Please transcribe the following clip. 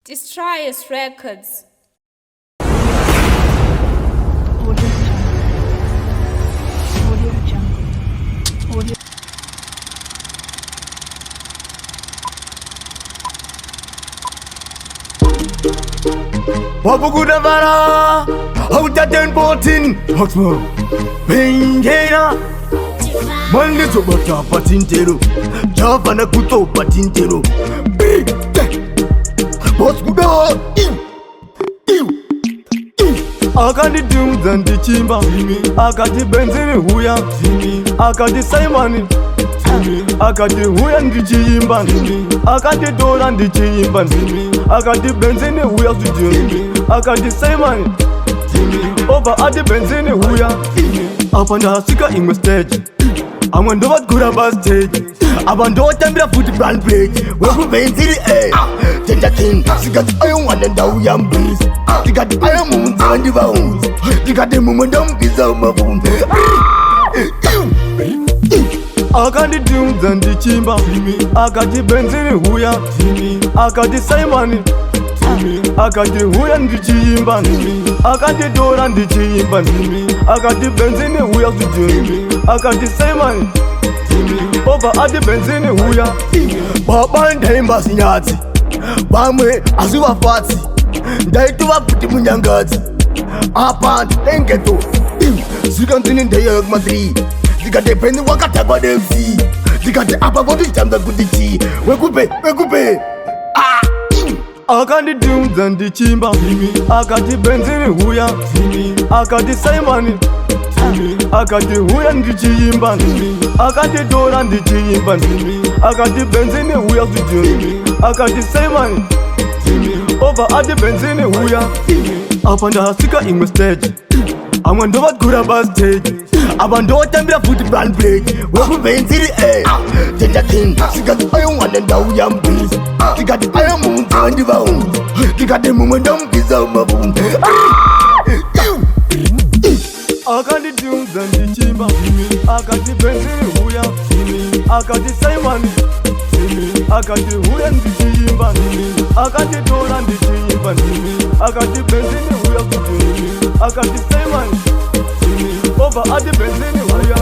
Destroyers Records. Baba Gazebo, how that then bought in Oxmo, Pengena, Monday to Bata Patintero, Javana Kuto Patintero, Big Boss Guda, I got the dunes and the chimba, I got the benzene huya, I got the Saiman, I got the huya and the chimba, I got the door and the chimba, I got the benzene huya to do, I got the Saiman, over at the benzene huya, up on the sticker in my stage. I wonder what good about stage. I wonder what time put the brand page. We're moving to the air. Change the king. She got the iron one and the young breeze. She got the iron moon and the bones. She got the momentum is on my phone. I got the dunes and the chimba. I got the benzene huya. I got the Saiman. I got the huya and the chimba. I got the door and the chimba. I got the benzene huya to do. I got the Saiman. Over at the benzene huya. Baba and him basinyati. Bamwe azuwa fati. Ndaituwa puti munyangati. Apand engeto. Sikantini ndeye madri. Zikate penny wakata kwa MC. Zikate apa kwa tuchamba kudichi. Wekupe. I got the dunes and the chimba. I got the benzene huya. I got the Saiman. I got the huya and the chimba. I got the door and the chimba. I got the benzene huya to do. I got the Saiman. Over at the benzene huya. Up on the sticker in my stage. I wonder what good about stage. I wonder what time put the brand plate. We're moving to the air. Change the king. She got the iron one and the young breeze. She got the iron moon and the bones. She got the momentum is on my phone. I got the dunes and the chimba. I got the benzene huya. I got the Saiman. I got the huya and the chimba. I got the door and the chimba. I got the benzene huya. I got the Saiman. Over at the benzene huya.